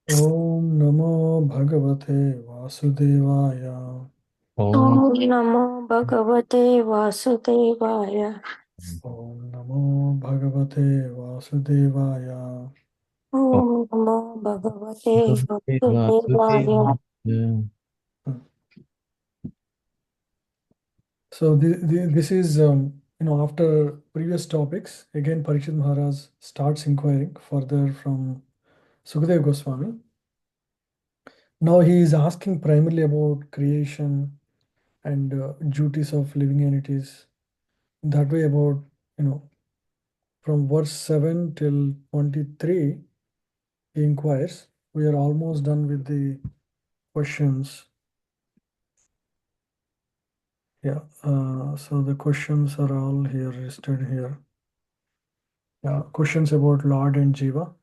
Om Namo Bhagavate Vasudevaya. ॐ ॐ नमो भगवते वासुदेवाय। Om Namo Bhagavate Vasudevaya. ॐ नमो भगवते वासुदेवाय। वासुदेवाय So this is after previous topics again Parikshit Maharaj starts inquiring further from Sukadeva Goswami. Now he is asking primarily about creation and duties of living entities. That way about from verse 7 till 23 he inquires. We are almost done with the questions. Yeah, so the questions are all here listed here. Yeah, questions about Lord and Jiva.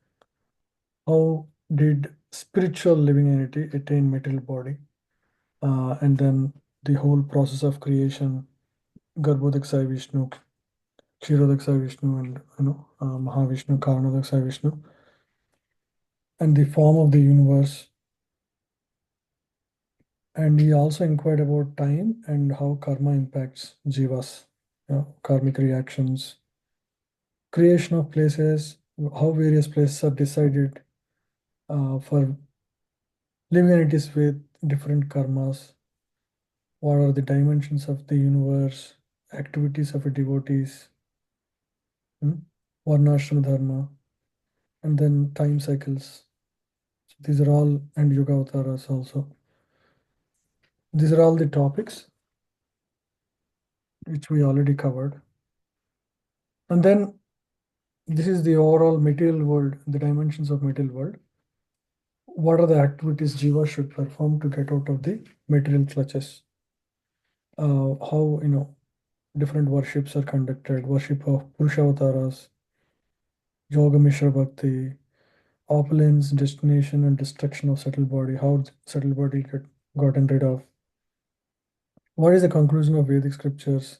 How did spiritual living entity attain material body? And then the whole process of creation, Garbhodaksai Vishnu, Kshirodaksai Vishnu, and Mahavishnu, Karanadaksai Vishnu, and the form of the universe. And he also inquired about time and how karma impacts jivas, karmic reactions, creation of places, how various places are decided for living entities with different karmas, what are the dimensions of the universe, activities of a devotees, varnashrama dharma, and then time cycles. So these are all, and yoga avatars also. These are all the topics which we already covered. And then this is the overall material world, the dimensions of material world. What are the activities jiva should perform to get out of the material clutches? How different worships are conducted, worship of Purusha avatars, yoga mishra bhakti, opulence, destination, and destruction of subtle body, how subtle body get gotten rid of. What is the conclusion of Vedic scriptures?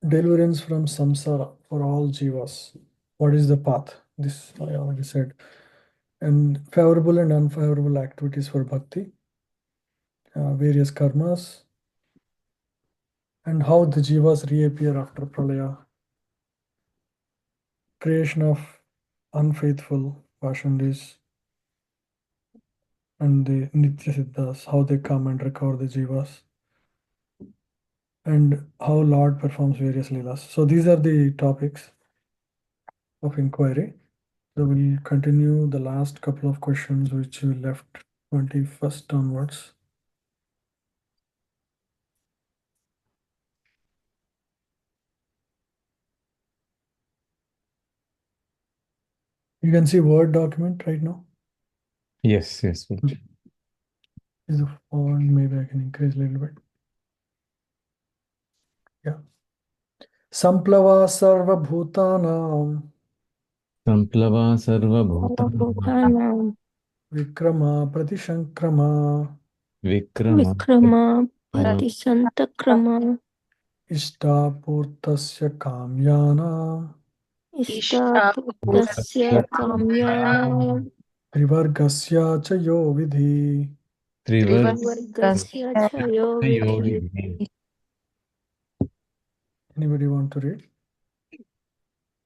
Deliverance from samsara for all jivas. What is the path? This I already said. And favorable and unfavorable activities for bhakti, various karmas, and how the jivas reappear after pralaya, creation of unfaithful passionless, and the nitya siddhas, how they come and recover the jivas, and how Lord performs various leelas. So these are the topics of inquiry. So we'll continue the last couple of questions which we left 21st onwards. You can see Word document right now. Yes, yes. Is the font, maybe I can increase a little bit. Yeah. Samplava sarvabhutanam Samplava sarvabhutana सर्वभूतानां vikrama pratishankrama vikrama Vikrama प्रतिसन्तक्रमा ishtapurtasya kamyanam इष्टापुत्तस्य काम्यानां trivargasya cha yo vidhi. त्रिवर्गस्य च यो विधिः। Trivargayogini. Anybody want to read?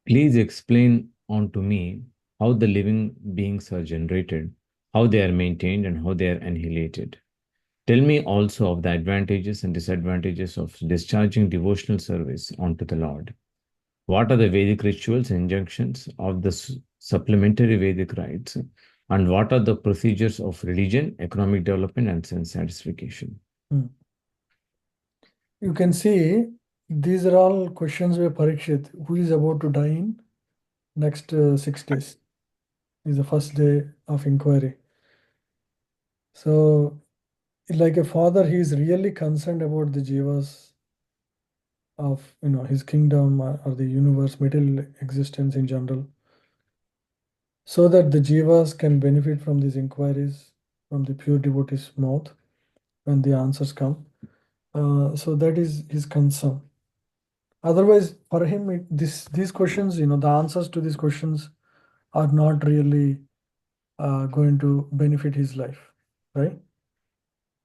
Please explain unto me how the living beings are generated, how they are maintained, and how they are annihilated. Tell me also of the advantages and disadvantages of discharging devotional service unto the Lord. What are the Vedic rituals and injunctions of the supplementary Vedic rites? And what are the procedures of religion, economic development, and sense satisfaction? Hmm. You can see these are all questions by Parikshit, who is about to die in next 6 days. Is the first day of inquiry. So, like a father, he is really concerned about the jivas of his kingdom or the universe, material existence in general, so that the jivas can benefit from these inquiries from the pure devotee's mouth when the answers come. So that is his concern. Otherwise, for him, these questions, the answers to these questions are not really going to benefit his life, right?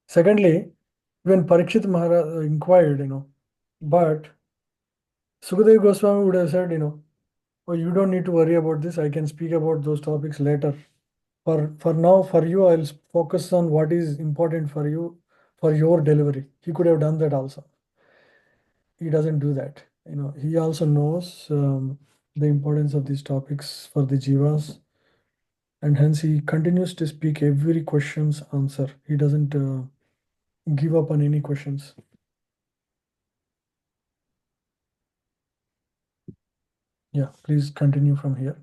Secondly, when Parikshit Maharaj inquired, but Sukadeva Goswami would have said, oh, you don't need to worry about this. I can speak about those topics later. For now, for you, I'll focus on what is important for you, for your delivery. He could have done that also. He doesn't do that. He also knows the importance of these topics for the jivas, and hence he continues to speak every question's answer. He doesn't give up on any questions. Yeah, please continue from here.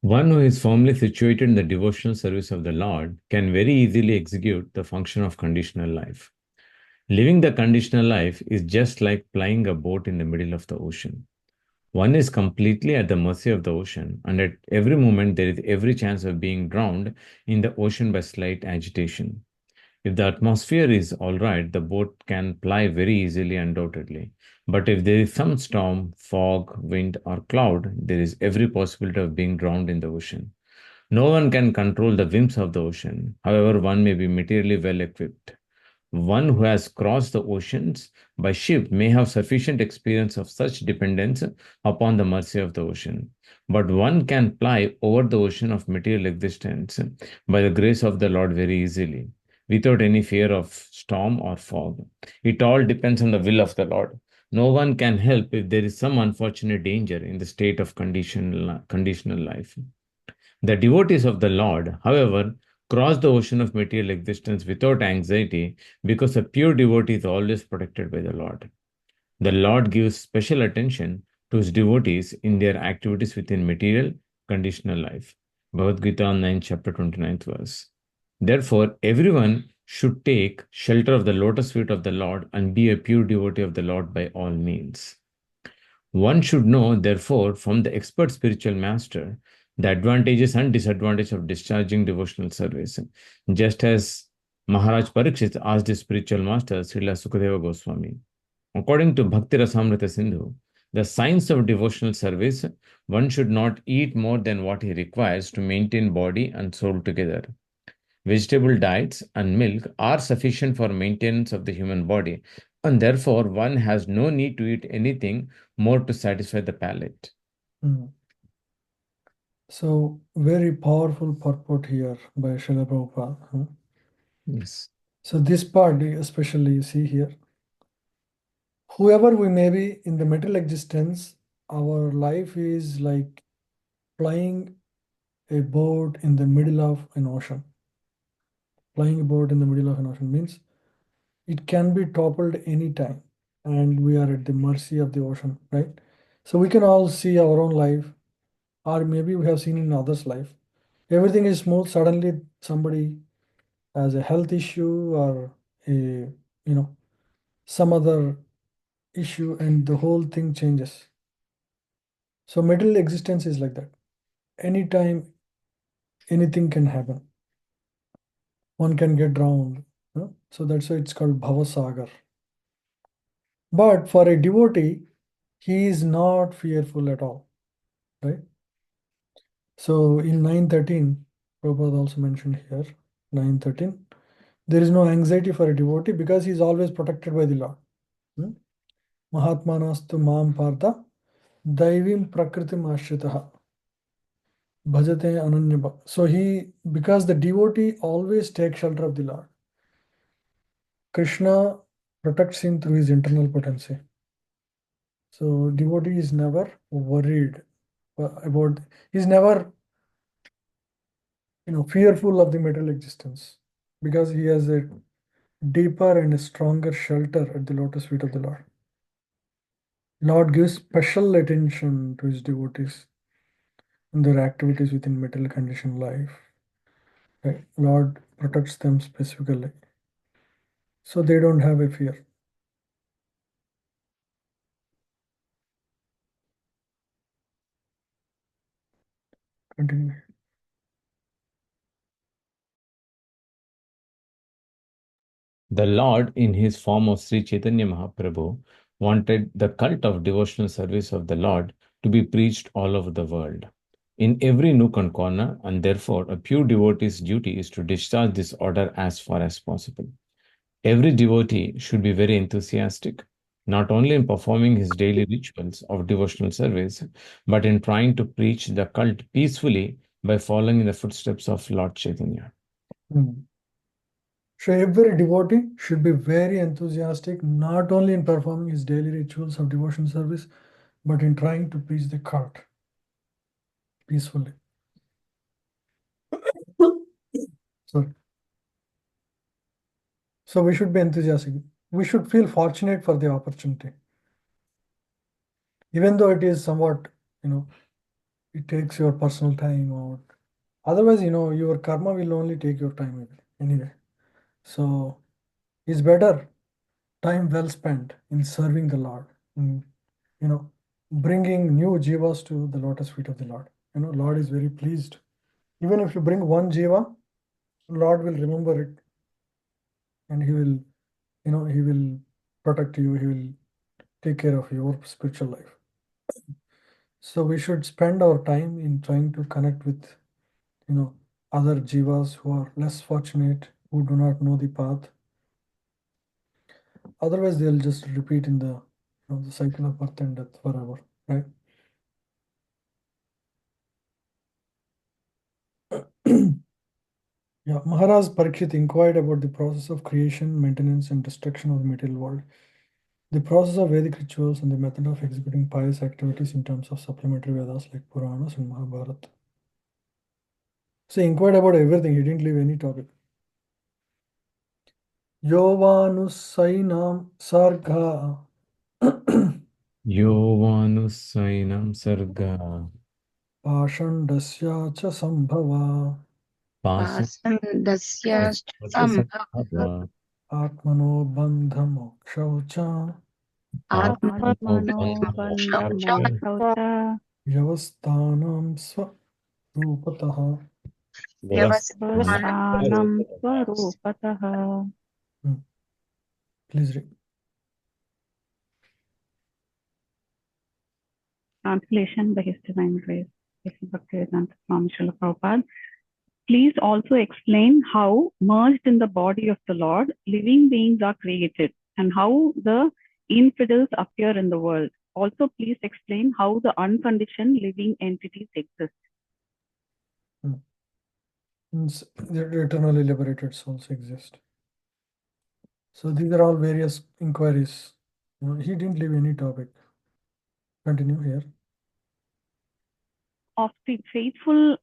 One who is firmly situated in the devotional service of the Lord can very easily execute the function of conditional life. Living the conditional life is just like plying a boat in the middle of the ocean. One is completely at the mercy of the ocean, and at every moment there is every chance of being drowned in the ocean by slight agitation. If the atmosphere is all right, the boat can ply very easily, undoubtedly. But if there is some storm, fog, wind, or cloud, there is every possibility of being drowned in the ocean. No one can control the whims of the ocean. However, one may be materially well equipped. One who has crossed the oceans by ship may have sufficient experience of such dependence upon the mercy of the ocean. But one can ply over the ocean of material existence by the grace of the Lord very easily, without any fear of storm or fog. It all depends on the will of the Lord. No one can help if there is some unfortunate danger in the state of conditional life. The devotees of the Lord, however, cross the ocean of material existence without anxiety because a pure devotee is always protected by the Lord. The Lord gives special attention to his devotees in their activities within material, conditional life. Bhagavad Gita 9, chapter 29th verse. Therefore, everyone should take shelter of the lotus feet of the Lord and be a pure devotee of the Lord by all means. One should know, therefore, from the expert spiritual master, the advantages and disadvantages of discharging devotional service, just as Maharaj Parikshit asked his spiritual master, Srila Sukadeva Goswami. According to Bhakti Rasamrita Sindhu, the science of devotional service, one should not eat more than what he requires to maintain body and soul together. Vegetable diets and milk are sufficient for maintenance of the human body, and therefore one has no need to eat anything more to satisfy the palate. So, very powerful purport here by Srila Prabhupada. Yes. So, this part, especially you see here, whoever we may be in the material existence, our life is like flying a boat in the middle of an ocean. Flying a boat in the middle of an ocean means it can be toppled anytime, and we are at the mercy of the ocean, right? So we can all see our own life, or maybe we have seen in others' life. Everything is smooth. Suddenly, somebody has a health issue or a some other issue, and the whole thing changes. So material existence is like that. Anytime, anything can happen. One can get drowned. So that's why it's called Bhavasagar. But for a devotee, he is not fearful at all, right? So in 913, Prabhupada also mentioned here, 913, there is no anxiety for a devotee because he is always protected by the Lord. Mahatmanastu mam partha daivim prakritim ashritaha bhajate ananya. So because the devotee always takes shelter of the Lord, Krishna protects him through his internal potency. So devotee is never worried about, he's never fearful of the material existence because he has a deeper and a stronger shelter at the lotus feet of the Lord. Lord gives special attention to his devotees in their activities within material conditioned life. Right? Lord protects them specifically, so they don't have a fear. Continue. The Lord, in his form of Sri Chaitanya Mahaprabhu, wanted the cult of devotional service of the Lord to be preached all over the world. in every nook and corner, and therefore a pure devotee's duty is to discharge this order as far as possible. Every devotee should be very enthusiastic, not only in performing his daily rituals of devotional service, but in trying to preach the cult peacefully by following in the footsteps of Lord Chaitanya. So every devotee should be very enthusiastic, not only in performing his daily rituals of devotion service, but in trying to preach the cult peacefully. Sorry. So we should be enthusiastic. We should feel fortunate for the opportunity. Even though it is somewhat, it takes your personal time out. Otherwise, your karma will only take your time anyway. So it's better time well spent in serving the Lord, in, bringing new jivas to the lotus feet of the Lord. Lord is very pleased. Even if you bring one jiva, Lord will remember it, and he will protect you. He will take care of your spiritual life. So we should spend our time in trying to connect with, other jivas who are less fortunate, who do not know the path. Otherwise, they'll just repeat in the cycle of birth and death forever, right? Yeah, Maharaj Parikshit inquired about the process of creation, maintenance, and destruction of the material world, the process of Vedic rituals, and the method of executing pious activities in terms of supplementary Vedas like Puranas and Mahabharata. So he inquired about everything. He didn't leave any topic. Yovanusainam sarga Yovanusainam sarga pashandasya cha sambhava Pasandasya Pasandasya atmano bandha mokshau cha Atmano आत्मनो बन्धमोक्षौ yavastanam swarupataha. स्थानं स्वरूपतः. Please read. Translation by His Divine Grace, Bhaktivedanta Swami Srila Prabhupada. Please also explain how, merged in the body of the Lord, living beings are created and how the infidels appear in the world. Also, please explain how the unconditioned living entities exist. The eternally liberated souls exist. So these are all various inquiries. He didn't leave any topic. Continue here. Of the faithful,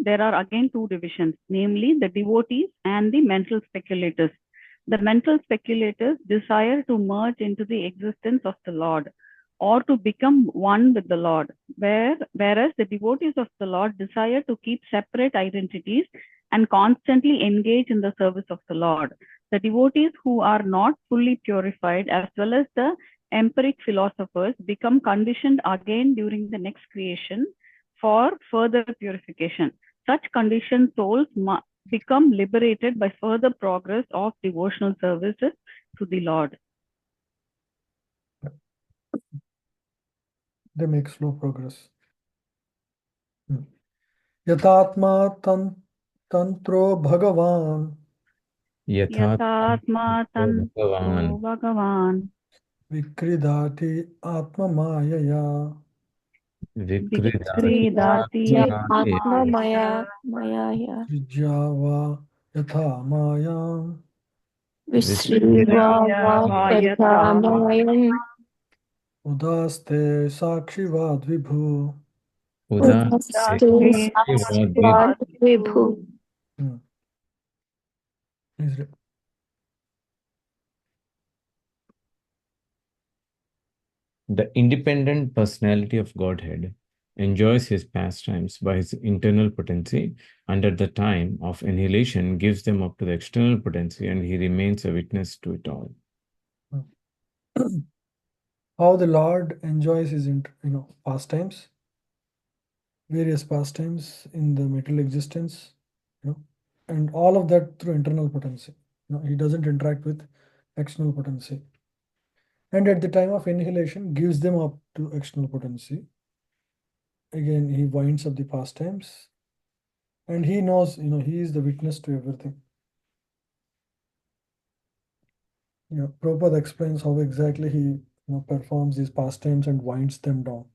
there are again two divisions, namely the devotees and the mental speculators. The mental speculators desire to merge into the existence of the Lord or to become one with the Lord, whereas the devotees of the Lord desire to keep separate identities and constantly engage in the service of the Lord. The devotees who are not fully purified, as well as the empiric philosophers, become conditioned again during the next creation for further purification. Such conditioned souls become liberated by further progress of devotional services to the Lord. They make slow progress. Yatatma tantro bhagavan Yatatma tantro bhagavan vikridati atma mayaya vikridati Atma atmaya Maya srijava yatha mayam Visriva Yatha Mayam udaste sakshivad vibhu. Udaste Vad Vibhu. Please read. The independent personality of Godhead enjoys his pastimes by his internal potency, and at the time of annihilation gives them up to the external potency, and he remains a witness to it all. How the Lord enjoys his pastimes, various pastimes in the material existence, and all of that through internal potency. He doesn't interact with external potency. And at the time of annihilation, gives them up to external potency. again, he winds up the pastimes, and he knows, he is the witness to everything. Yeah, Prabhupada explains how exactly he performs these pastimes and winds them down.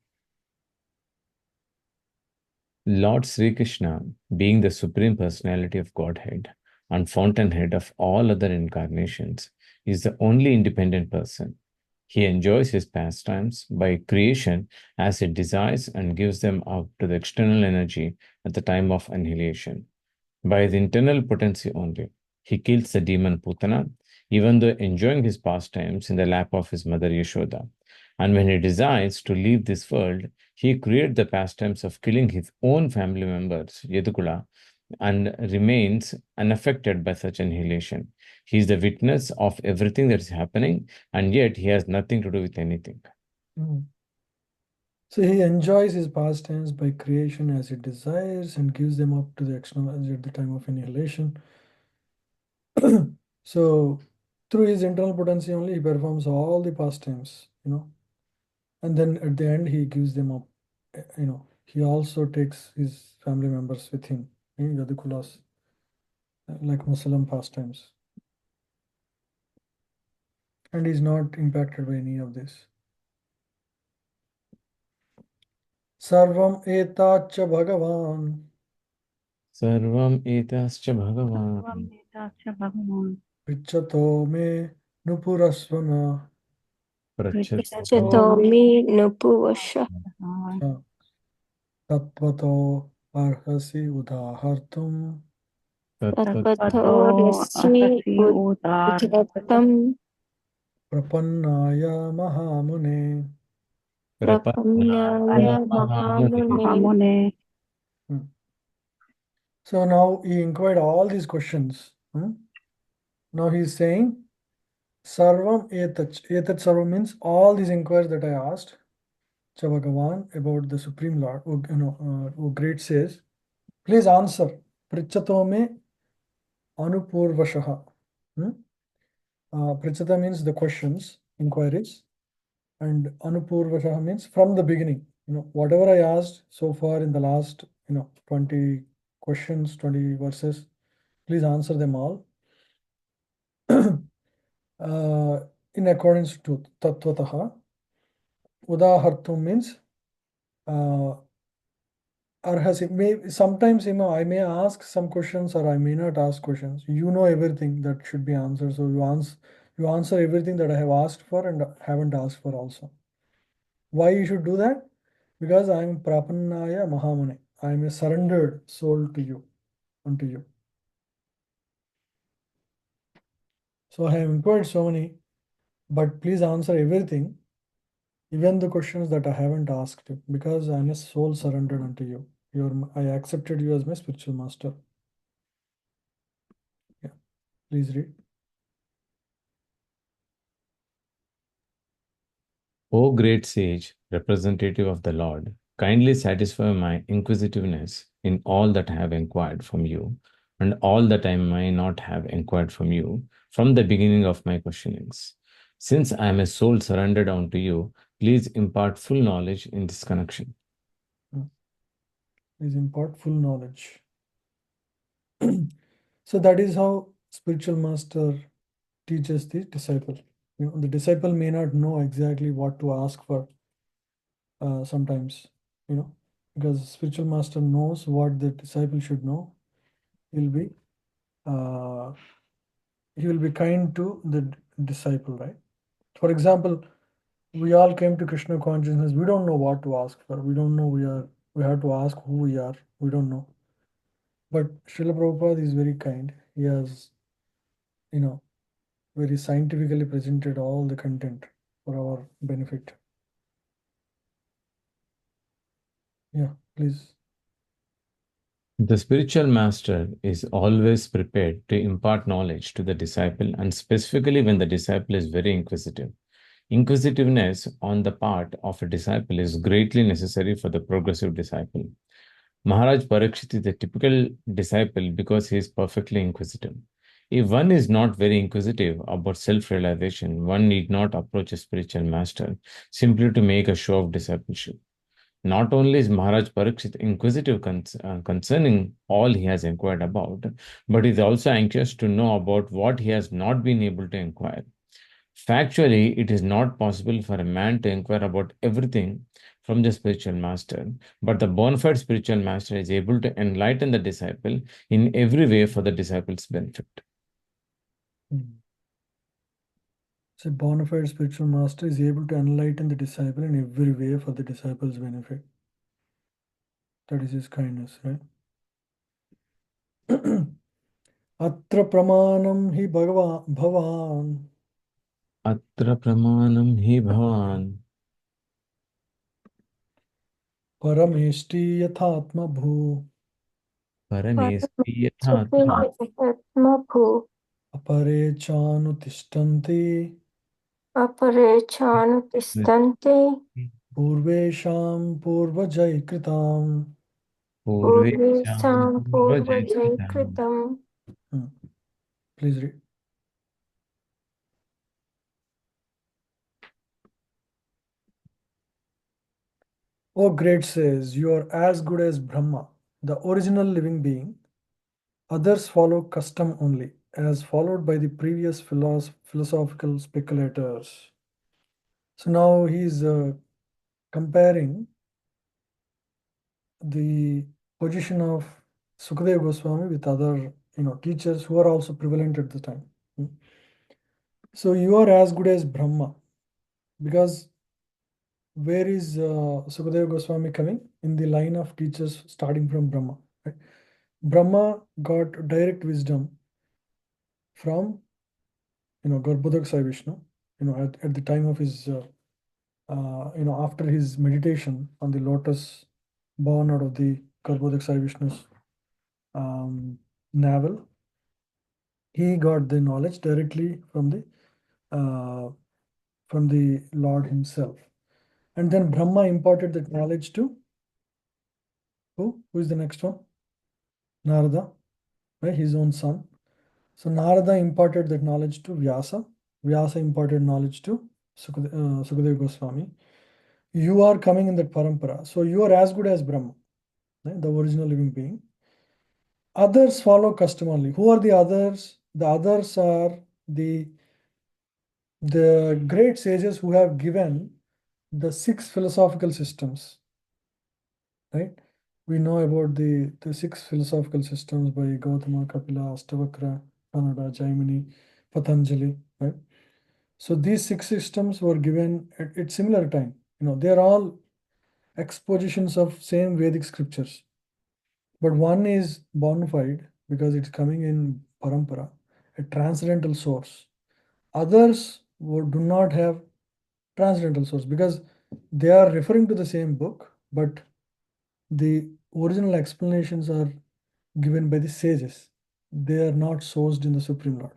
Lord Sri Krishna, being the Supreme Personality of Godhead and fountainhead of all other incarnations, is the only independent person. He enjoys his pastimes by creation as it desires and gives them up to the external energy at the time of annihilation. By his internal potency only, he kills the demon Putana, even though enjoying his pastimes in the lap of his mother Yashoda. And when he decides to leave this world, he creates the pastimes of killing his own family members, Yadukula, and remains unaffected by such annihilation. He is the witness of everything that is happening, and yet he has nothing to do with anything. So he enjoys his pastimes by creation as he desires and gives them up to the external energy at the time of annihilation. So through his internal potency only, he performs all the pastimes, and then at the end he gives them up. He also takes his family members with him in Yadikulas, like Muslim pastimes, and he's not impacted by any of this. Sarvam etacha Bhagavan. Sarvam etascha Bhagavan. Sarvam etascha Bhagavan. Prichato me nupurasvana. Chato me nupuvasha. Tatvato arhasi udahartum. Tatvato rasi udhatam Prapannaya mahamune. prapannaya mahamune. Mahamune. So now he inquired all these questions. Now he is saying, Sarvam etach. Etach sarvam means all these inquiries that I asked Bhagavan about the Supreme Lord, who great says, please answer. Prichato me anupurvashaha. Prichata means the questions, inquiries, and anupurvashaha means from the beginning. Whatever I asked so far in the last 20 questions, 20 verses, please answer them all in accordance to tattvataha. Udahartum means arhasi. Sometimes I may ask some questions or I may not ask questions. You know everything that should be answered, so you answer everything that I have asked for and haven't asked for also. Why you should do that? Because I am prapannaya mahamune. I am a surrendered soul to you, unto you. So I have inquired so many, but please answer everything, even the questions that I haven't asked you, because I am a soul surrendered unto you. I accepted you as my spiritual master. Yeah, please read. O great sage, representative of the Lord, kindly satisfy my inquisitiveness in all that I have inquired from you, and all that I may not have inquired from you from the beginning of my questionings. Since I am a soul surrendered unto you, please impart full knowledge in this connection. Please impart full knowledge. So that is how spiritual master teaches the disciple. The disciple may not know exactly what to ask for sometimes, because spiritual master knows what the disciple should know. Uh, he will be kind to the disciple, right? For example, we all came to Krishna consciousness. We don't know what to ask for. We don't know we have to ask who we are. We don't know. But Srila Prabhupada is very kind. He has, very scientifically presented all the content for our benefit. Yeah, please. The spiritual master is always prepared to impart knowledge to the disciple, and specifically when the disciple is very inquisitive. Inquisitiveness on the part of a disciple is greatly necessary for the progressive disciple. Maharaj Parikshit is a typical disciple because he is perfectly inquisitive. If one is not very inquisitive about self-realization, one need not approach a spiritual master simply to make a show of discipleship. Not only is Maharaj Parikshit inquisitive concerning all he has inquired about, but is also anxious to know about what he has not been able to inquire. Factually, it is not possible for a man to inquire about everything from the spiritual master, but the bona fide spiritual master is able to enlighten the disciple in every way for the disciple's benefit. So, bona fide spiritual master is able to enlighten the disciple in every way for the disciple's benefit. That is his kindness, right? Atra pramanam hi bhavan. Atra pramanam hi bhavan. Parameshti yathatma bhu. Paramesti Paramahansamatma Apare chanutishtanti. अपरे चानुतिष्ठन्ते Purvesham purvajai kritam. पूर्वेषां पूर्वजैकृतं Please read. O great says, you are as good as Brahma, the original living being. Others follow custom only, as followed by the previous philosophical speculators. So now he is comparing the position of Sukadeva Goswami with other teachers who are also prevalent at the time. So you are as good as Brahma, because where is Sukadeva Goswami coming? In the line of teachers starting from Brahma. Right? Brahma got direct wisdom from Garbhodak Sai Vishnu. At the time of his after his meditation on the lotus born out of the Garbhodak Sai Vishnu's navel, he got the knowledge directly from the Lord himself. And then Brahma imparted that knowledge to who? Who is the next one? Narada, right? His own son. So Narada imparted that knowledge to Vyasa. Vyasa imparted knowledge to Sukadeva Goswami. You are coming in that parampara. So you are as good as Brahma, right? The original living being. Others follow custom only. Who are the others? The others are the great sages who have given the 6 philosophical systems, right? We know about the 6 philosophical systems by Gautama, Kapila, Astavakra, Kanada, Jaimini, Patanjali, right? So these 6 systems were given at similar time. They are all expositions of same Vedic scriptures. But one is bona fide because it's coming in parampara, a transcendental source. Others do not have transcendental source because they are referring to the same book, but the original explanations are given by the sages. They are not sourced in the Supreme Lord.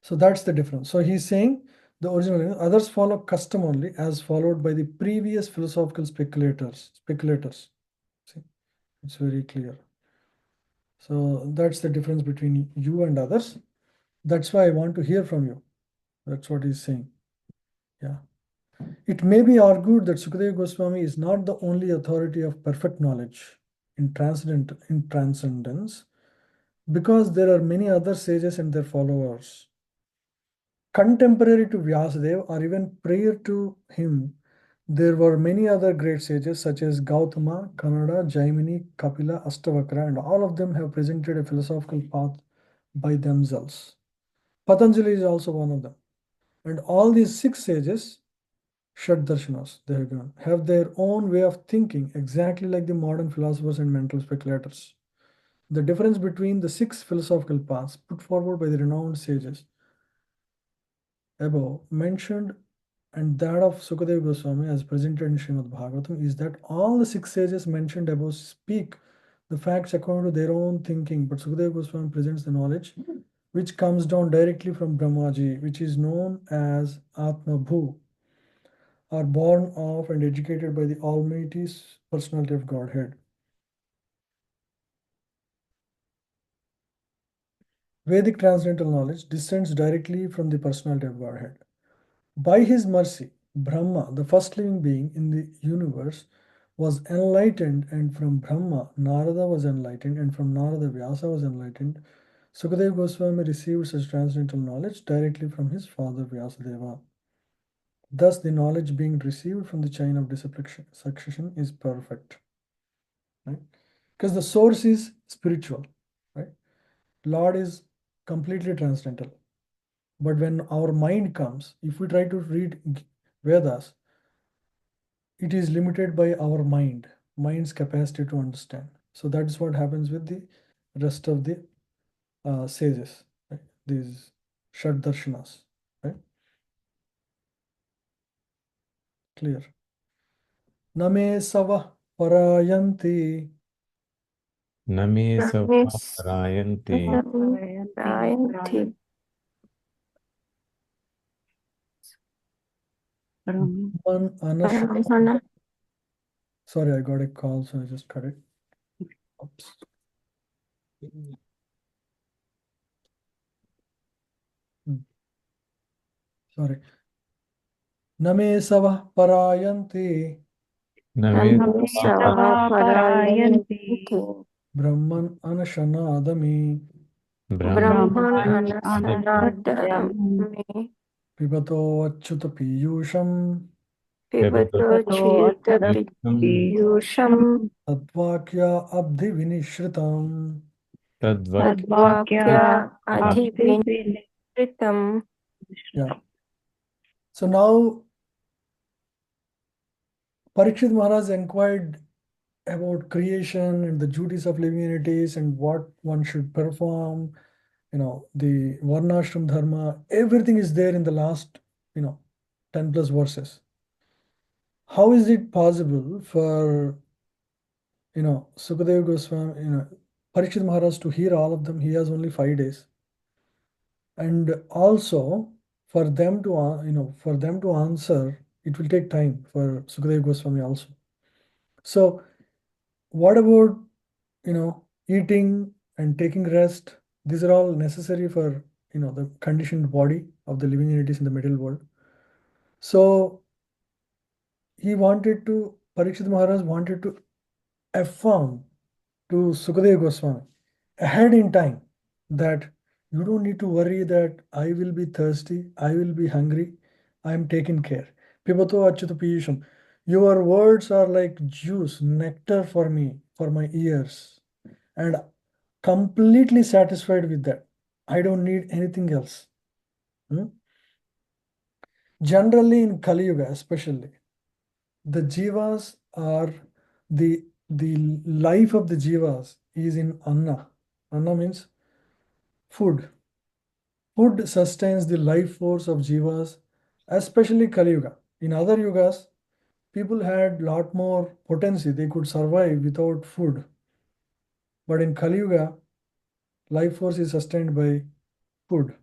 So that's the difference. So he's saying the original, others follow custom only as followed by the previous philosophical speculators. See, it's very clear. So that's the difference between you and others. That's why I want to hear from you. That's what he's saying. Yeah. It may be argued that Sukadeva Goswami is not the only authority of perfect knowledge in transcendence, because there are many other sages and their followers. Contemporary to Vyasadeva or even prior to him, there were many other great sages such as Gautama, Kannada, Jaimini, Kapila, Astavakra, and all of them have presented a philosophical path by themselves. Patanjali is also one of them. And all these 6 sages, Shaddarshanas, they have given, have their own way of thinking, exactly like the modern philosophers and mental speculators. The difference between the 6 philosophical paths put forward by the renowned sages above mentioned and that of Sukadeva Goswami as presented in Srimad Bhagavatam is that all the 6 sages mentioned above speak the facts according to their own thinking, but Sukadeva Goswami presents the knowledge which comes down directly from Brahmaji, which is known as Atma Bhu, are born of and educated by the Almighty personality of Godhead. Vedic transcendental knowledge descends directly from the personality of Godhead. By his mercy, Brahma, the first living being in the universe, was enlightened, and from Brahma, Narada was enlightened, and from Narada, Vyasa was enlightened. Sukadeva Goswami received such transcendental knowledge directly from his father Vyasadeva. Thus, the knowledge being received from the chain of disciplic succession is perfect, right? Because the source is spiritual, right? Lord is completely transcendental. But when our mind comes, if we try to read Vedas, it is limited by our mind's capacity to understand. So that's what happens with the rest of the sages, right? These Shad Darshanas, right? Clear. Name Sava Parayanti. Name Namis Savarayanti Narayanti Man Anash. Brahmana Sorry, I got a call, so I just cut it. Oops. Sorry. Name Sava Parayanti. Name Namisava Parayanti Parayanti Brahman Anashanadami. Brahman Anashanadami Anasanadami Pibato Achyuta Piyusham. Pibato Chita Piyusham Advakya Abdi Vinishritam. Tadvakya Abdi Adhivinitam. Yeah. So now Parikshit Maharaj inquired about creation and the duties of living entities and what one should perform, the Varnashram Dharma, everything is there in the last, 10 plus verses. How is it possible for, Sukadeva Goswami, Parikshit Maharaj to hear all of them? He has only 5 days. And also for them to answer, it will take time for Sukadeva Goswami also. So what about, eating and taking rest? These are all necessary for, the conditioned body of the living entities in the material world. So Parikshit Maharaj wanted to affirm to Sukadeva Goswami ahead in time that you don't need to worry that I will be thirsty, I will be hungry, I am taken care. Pibato Achyuta Piyusham. Your words are like juice, nectar for me, for my ears. And completely satisfied with that. I don't need anything else. Generally in Kali Yuga, especially, the jivas are the life of the jivas is in anna. Anna means food. Food sustains the life force of jivas, especially Kali Yuga. In other yugas, people had lot more potency. They could survive without food. But in Kali Yuga, life force is sustained by food.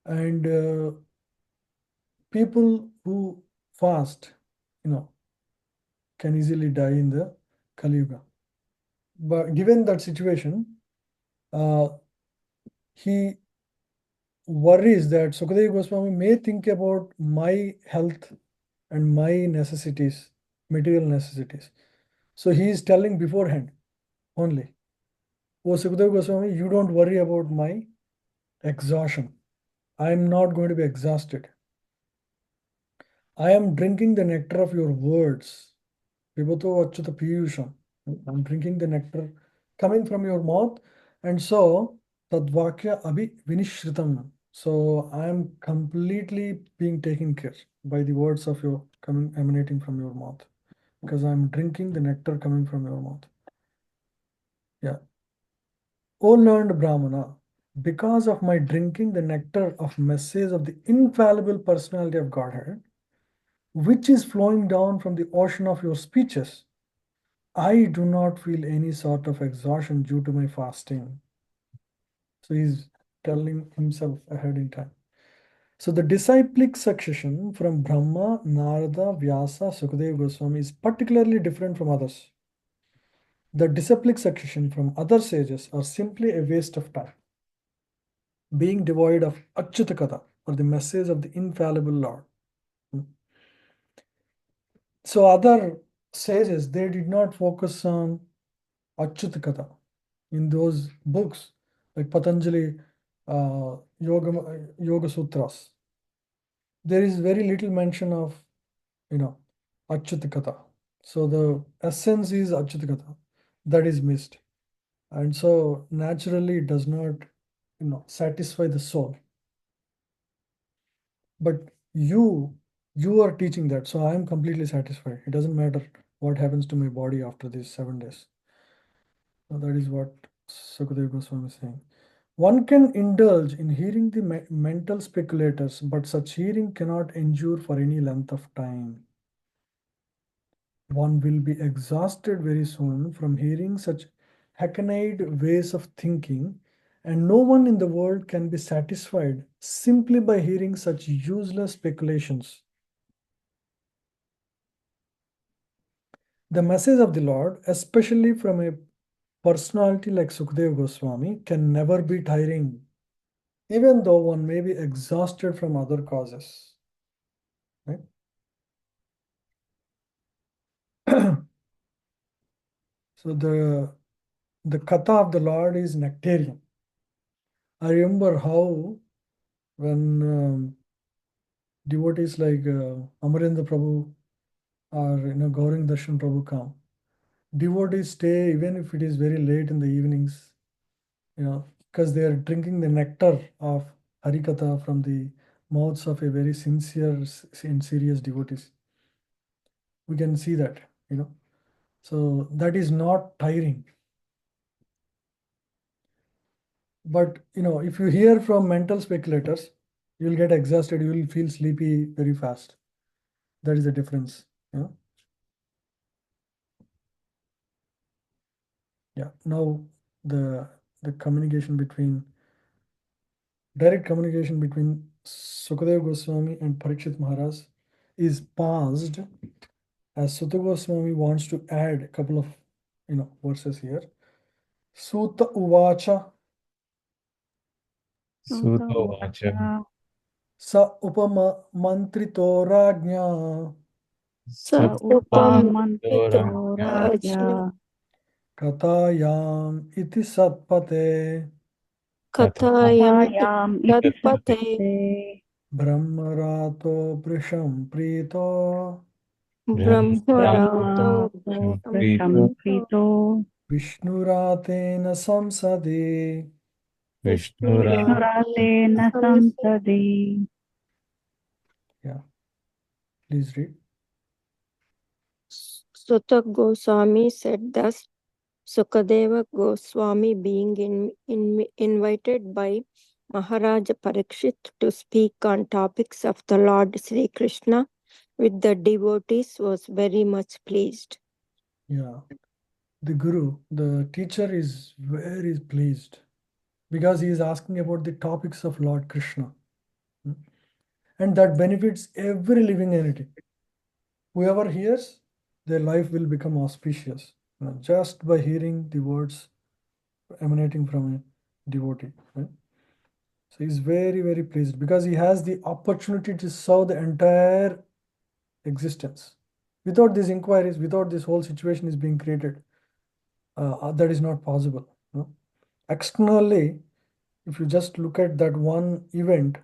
And people who fast, can easily die in the Kali Yuga. But given that situation, he worries that Sukadeva Goswami may think about my health and my necessities, material necessities. So he is telling beforehand only, oh Sukadeva Goswami, you don't worry about my exhaustion. I am not going to be exhausted. I am drinking the nectar of your words. Pibato Achyuta Piyusham. I'm drinking the nectar coming from your mouth. And so, Tadvakya Abhi Vinishritam. So, I am completely being taken care by the words of your emanating from your mouth. Because I'm drinking the nectar coming from your mouth. Yeah. O learned Brahmana, because of my drinking the nectar of message of the infallible personality of Godhead, which is flowing down from the ocean of your speeches, I do not feel any sort of exhaustion due to my fasting. So he's telling himself ahead in time. So the disciplic succession from Brahma, Narada, Vyasa, Sukadeva Goswami is particularly different from others. The disciplic succession from other sages are simply a waste of time, being devoid of Achyuta Katha, or the message of the infallible Lord. So other sages, they did not focus on Achyuta Katha in those books like Patanjali Yoga Sutras. There is very little mention of, Achyuta Katha. So the essence is Achyuta Katha. That is missed. And so naturally it does not, satisfy the soul. But you are teaching that. So I am completely satisfied. It doesn't matter what happens to my body after these 7 days. So that is what Sukadeva Goswami is saying. One can indulge in hearing the mental speculators, but such hearing cannot endure for any length of time. One will be exhausted very soon from hearing such hackneyed ways of thinking, and no one in the world can be satisfied simply by hearing such useless speculations. The message of the Lord, especially from a personality like Sukadeva Goswami, can never be tiring, even though one may be exhausted from other causes. Right? So the katha of the Lord is nectarian. I remember how when devotees like Amarendra Prabhu or Gaurang Darshan Prabhu come, devotees stay even if it is very late in the evenings, because they are drinking the nectar of Harikatha from the mouths of a very sincere and serious devotees. We can see that, So that is not tiring. But if you hear from mental speculators, you will get exhausted, you will feel sleepy very fast. That is the difference. Yeah. Now the communication between direct communication between Sukadeva Goswami and Parikshit Maharaj is paused, as Sukadeva Goswami wants to add a couple of verses here. Suta Uvacha Suta Vacha Sa Upama Mantrito Rajna Sa Upamantito Rajna Kathayam iti Satpate Kathayam Kathayam iti Tatpate satpate Brahmarato Prisham Prito Brahmarato Brahmato prisham prito Vishnuratena Samsadi. Vishnura Vishnuratena samsadi. Yeah, please read. Sutta Goswami said thus, Sukadeva Goswami being invited by Maharaj Parikshit to speak on topics of the Lord Sri Krishna with the devotees was very much pleased. Yeah, the guru, the teacher is very pleased because he is asking about the topics of Lord Krishna. And that benefits every living entity. Whoever hears, their life will become auspicious, just by hearing the words emanating from a devotee. Right? So he's very, very pleased because he has the opportunity to serve the entire existence. Without these inquiries, without this whole situation is being created, that is not possible. Externally, if you just look at that one event,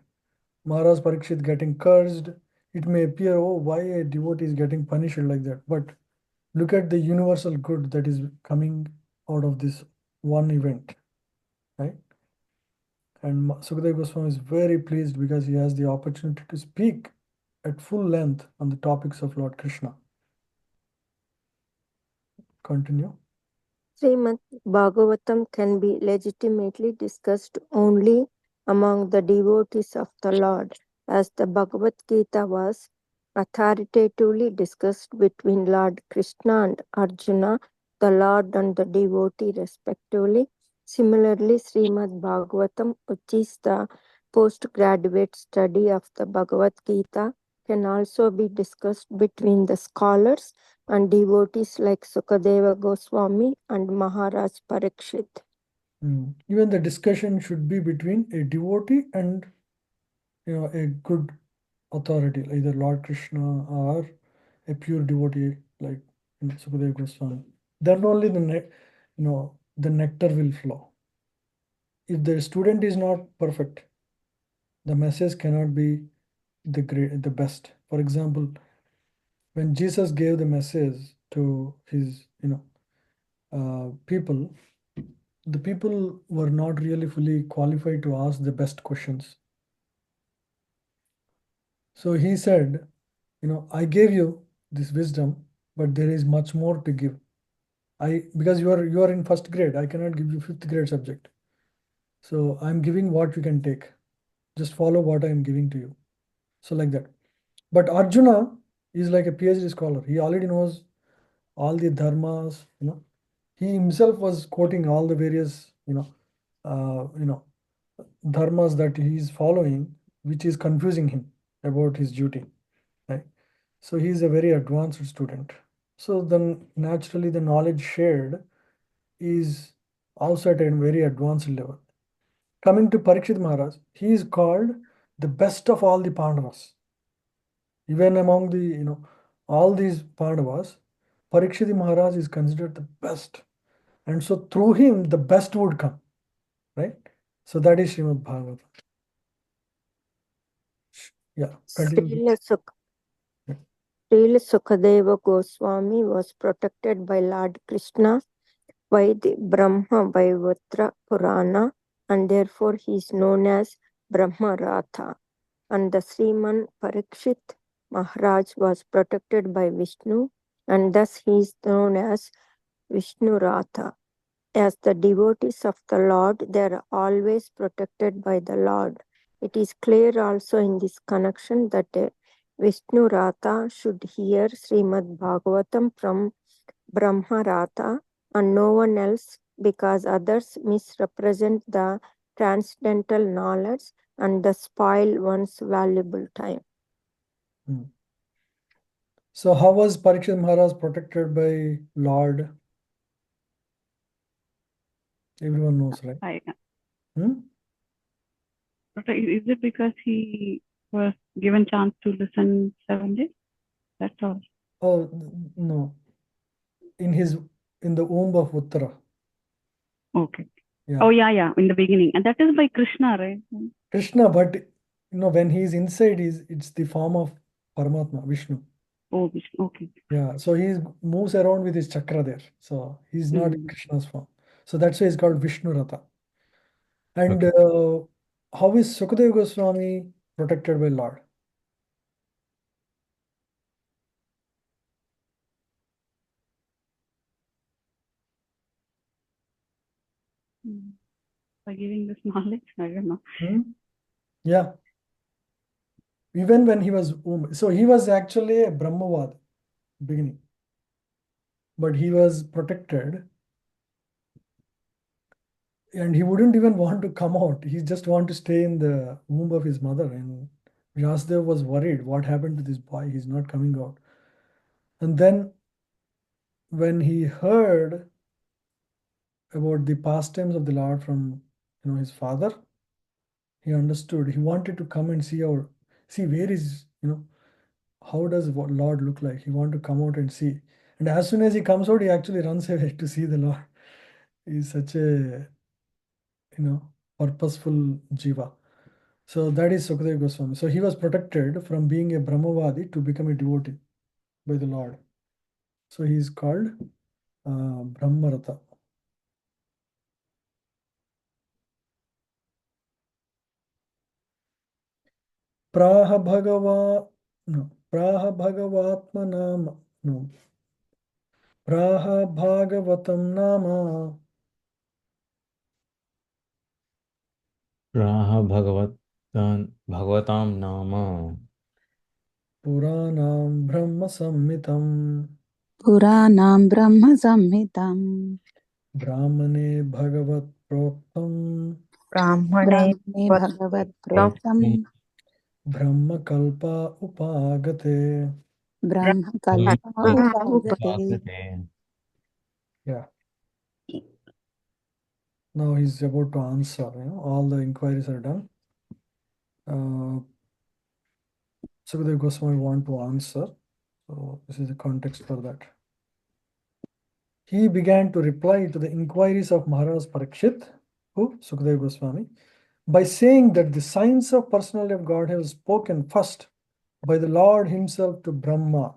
Maharaj Parikshit getting cursed, it may appear, oh, why a devotee is getting punished like that. But look at the universal good that is coming out of this one event, right? And Sukadeva Goswami is very pleased because he has the opportunity to speak at full length on the topics of Lord Krishna. Continue. Srimad Bhagavatam can be legitimately discussed only among the devotees of the Lord, as the Bhagavad Gita was authoritatively discussed between Lord Krishna and Arjuna, the Lord and the devotee respectively. Similarly, Srimad Bhagavatam, which is the postgraduate study of the Bhagavad Gita, can also be discussed between the scholars and devotees like Sukadeva Goswami and Maharaj Parikshit. Even the discussion should be between a devotee and a good authority, either Lord Krishna or a pure devotee like Sukadeva Goswami, then only the nectar will flow. If the student is not perfect, the message cannot be the best. For example, when Jesus gave the message to his people, the people were not really fully qualified to ask the best questions. So he said, I gave you this wisdom, but there is much more to give. Because you are in first grade, I cannot give you fifth grade subject. So I'm giving what you can take. Just follow what I am giving to you. So like that. But Arjuna is like a PhD scholar. He already knows all the dharmas. He himself was quoting all the various dharmas that he is following, which is confusing him about his duty. Right. So he is a very advanced student. So then naturally the knowledge shared is also at a very advanced level. Coming to Parikshit Maharaj, he is called the best of all the Pandavas. Even among the all these Pandavas, Parikshit Maharaj is considered the best. And so through him, the best would come. Right? So that is Srimad Bhagavatam. Yeah, continue. Srila Sukadeva Goswami was protected by Lord Krishna by the Brahma Vaivatra Purana, and therefore he is known as Brahma Ratha. And the Sriman Parikshit Maharaj was protected by Vishnu, and thus he is known as Vishnu Ratha. As the devotees of the Lord, they are always protected by the Lord. It is clear also in this connection that Vishnu Ratha should hear Srimad Bhagavatam from Brahma Ratha and no one else, because others misrepresent the transcendental knowledge and thus spoil one's valuable time. So how was Parikshit Maharaj protected by Lord? Everyone knows, right? Is it because he was given chance to listen 7 days? That's all. Oh no. In the womb of Uttara. Okay. Yeah. Oh yeah, in the beginning. And that is by Krishna, right? Krishna, but when he is inside, it's the form of Paramatma, Vishnu. Oh, Vishnu. Okay. Yeah. So he moves around with his chakra there. So he's not in Krishna's form. So that's why he's called Vishnu Ratha. And how is Sukadeva Goswami protected by Lord? By giving this knowledge, I don't know. Yeah. Even when he was so he was actually a Brahmavad beginning, but he was protected, and he wouldn't even want to come out. He just wanted to stay in the womb of his mother. And Vyasadeva was worried, what happened to this boy? He's not coming out. And then when he heard about the pastimes of the Lord from his father, he understood. He wanted to come and see where is how does Lord look like. He wanted to come out and see. And as soon as he comes out, he actually runs away to see the Lord. He's such a purposeful jiva. So that is Sukadeva Goswami. So he was protected from being a Brahmavadi to become a devotee by the Lord. So he is called Brahmaratha. Praha Bhagavatma Nama. No. Praha Bhagavatam Nama. Praha Bhagavatam Nama. Puranam Brahma Samhitam. Puranam Brahma Samhitam. Brahmane Bhagavat Proktam. Brahmane Bhagavat Proktam. Brahma Kalpa Upagate. Brahma Kalpa Upagate. Yeah. Now he's about to answer. All the inquiries are done. Sukadeva Goswami want to answer. So this is the context for that. He began to reply to the inquiries of Maharaj Parikshit, who Sukadeva Goswami, by saying that the signs of personality of Godhead was spoken first by the Lord himself to Brahma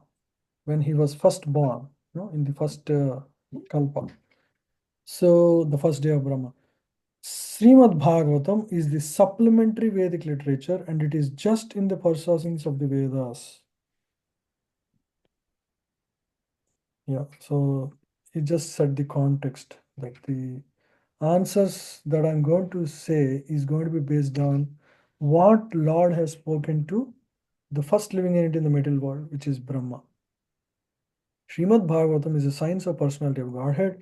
when he was first born, in the first kalpa. So the first day of Brahma. Srimad Bhagavatam is the supplementary Vedic literature, and it is just in the persons of the Vedas. Yeah, so it just set the context that the answers that I'm going to say is going to be based on what Lord has spoken to the first living entity in the material world, which is Brahma. Srimad Bhagavatam is a science of personality of Godhead.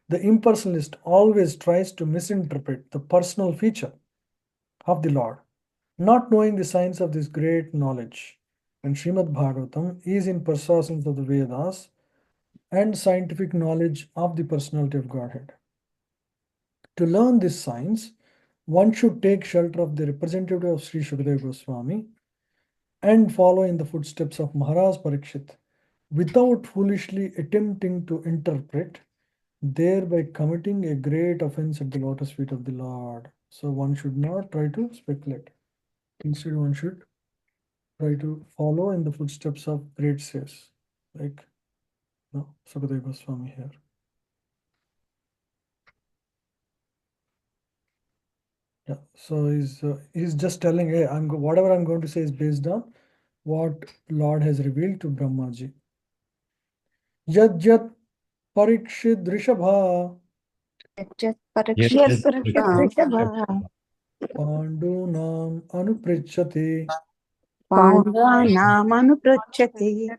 The impersonalist always tries to misinterpret the personal feature of the Lord, not knowing the science of this great knowledge. And Srimad Bhagavatam is in persons of the Vedas and scientific knowledge of the personality of Godhead. To learn this science, one should take shelter of the representative of Sri Shukadeva Goswami and follow in the footsteps of Maharaj Parikshit without foolishly attempting to interpret, thereby committing a great offense at the lotus feet of the Lord. So one should not try to speculate. Instead, one should try to follow in the footsteps of great sages, like Sukadeva Goswami here. Yeah, so he's just telling, hey, whatever I'm going to say is based on what Lord has revealed to Brahmaji. Yad yat Parikshit Rishabha Yajat Yes, Parikshit yes, Rishabha Pandunam Anupritchate Panduranamanupruchati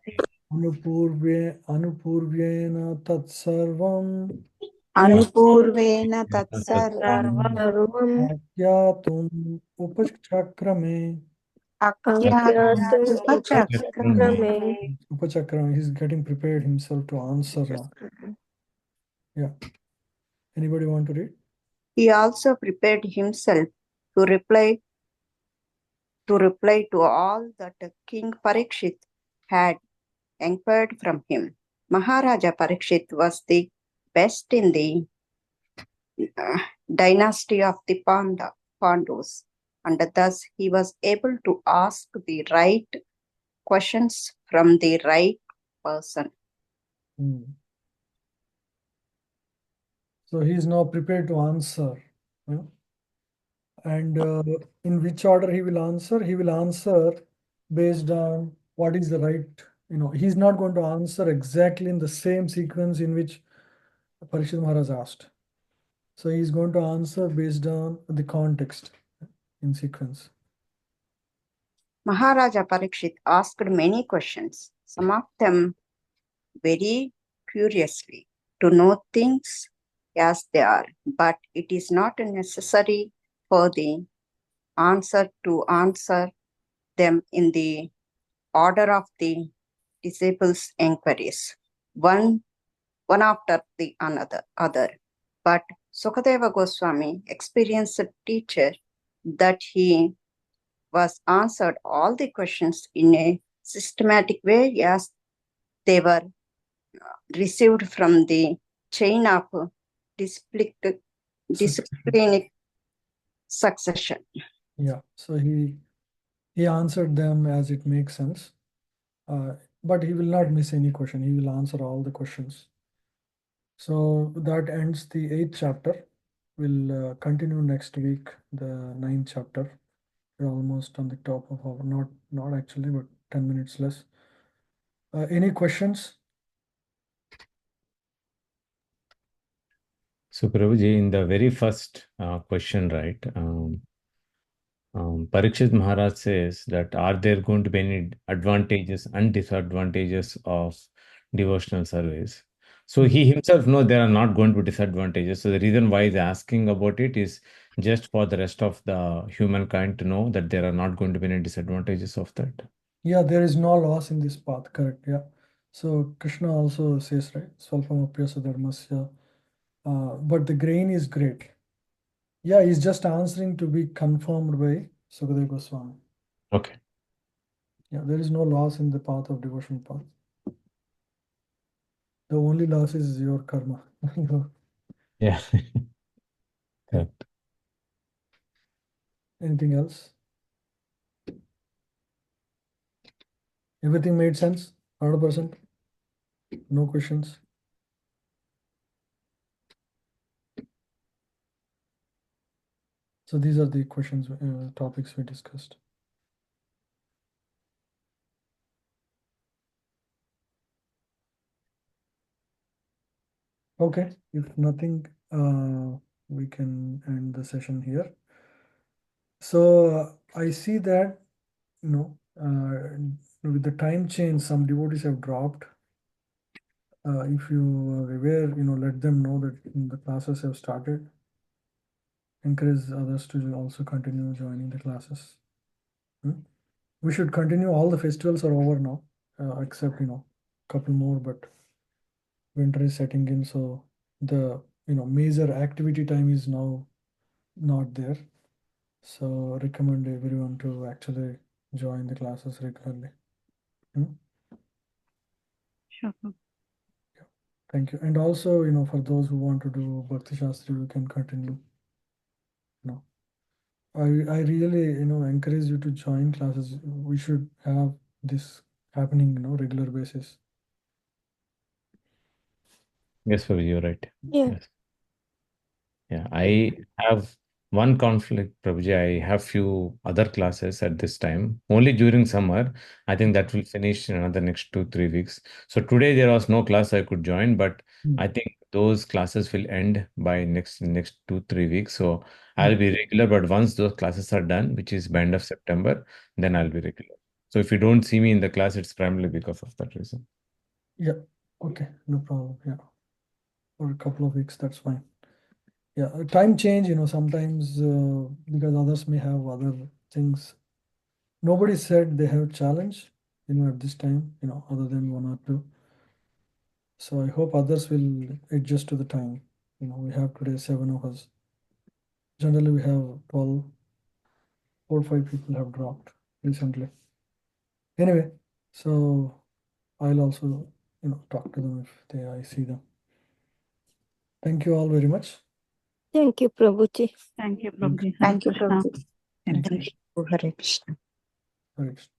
Anupurvyena Tatsarvam Anupurvena Tatsarvam सर्वम् Akyatum Upachakrame. आख्यातुम् Akyatum Upachakrame. उपचक्रमे Upachakrame, he's getting prepared himself to answer now. Yeah. Anybody want to read? He also prepared himself to reply to all that King Parikshit had inquired from him. Maharaja Parikshit was the best in the dynasty of the Pandus, and thus he was able to ask the right questions from the right person. So he is now prepared to answer. And in which order he will answer? He will answer based on what is the right, he's not going to answer exactly in the same sequence in which Parikshit Maharaj asked. So he's going to answer based on the context in sequence. Maharaja Parikshit asked many questions, some of them very curiously, to know things as they are, but it is not necessary for the answer to answer them in the order of the disciples' inquiries, one after the other. But Sukadeva Goswami, experienced teacher, that he was answered all the questions in a systematic way as they were received from the chain of disciplinic succession. Yeah, so he answered them as it makes sense, but he will not miss any question. He will answer all the questions. So that ends the 8th chapter. We'll continue next week, the 9th chapter. We're almost on the top of our, not actually, but 10 minutes less. Any questions? So, Prabhuji, in the very first question, right, Parikshit Maharaj says that are there going to be any advantages and disadvantages of devotional service? So he himself knows there are not going to be disadvantages. So the reason why he's asking about it is just for the rest of the humankind to know that there are not going to be any disadvantages of that. Yeah, there is no loss in this path, correct? Yeah. So Krishna also says, right, Swalpam apyasa dharmasya, but the grain is great. Yeah, he's just answering to be confirmed by Sukadeva Goswami. Okay. Yeah, there is no loss in the path of devotional path. The only loss is your karma. Yeah. Correct. Anything else? Everything made sense? 100%? No questions? So these are the questions, topics we discussed. Okay, if nothing, we can end the session here. So I see that, with the time change, some devotees have dropped. If you are aware, let them know that the classes have started. Encourage others to also continue joining the classes. We should continue. All the festivals are over now, except couple more, but winter is setting in, so the major activity time is now not there. So recommend everyone to actually join the classes regularly. Sure. Thank you. And also, for those who want to do Bhakti Shastri, you can continue. I really, encourage you to join classes. We should have this happening, regular basis. Yes, Prabhuji, you're right. Yeah. Yes. Yeah, I have one conflict, Prabhuji. I have few other classes at this time, only during summer. I think that will finish in another next 2-3 weeks. So today there was no class I could join, but I think those classes will end by next 2-3 weeks. So I'll be regular, but once those classes are done, which is by end of September, then I'll be regular. So if you don't see me in the class, it's primarily because of that reason. Yeah. Okay. No problem. Yeah. For a couple of weeks, that's fine. Yeah. Time change, sometimes because others may have other things. Nobody said they have challenge, at this time, other than 1 or 2. So I hope others will adjust to the time. We have today 7 of us. Generally, we have 12, 4 or 5 people have dropped recently. Anyway, so I'll also, talk to them if I see them. Thank you all very much. Thank you, Prabhuji. Thank you, Prabhuji. Thank you, Hare Krishna. Prabhuji. And thank you, Hare Krishna. Hare Krishna.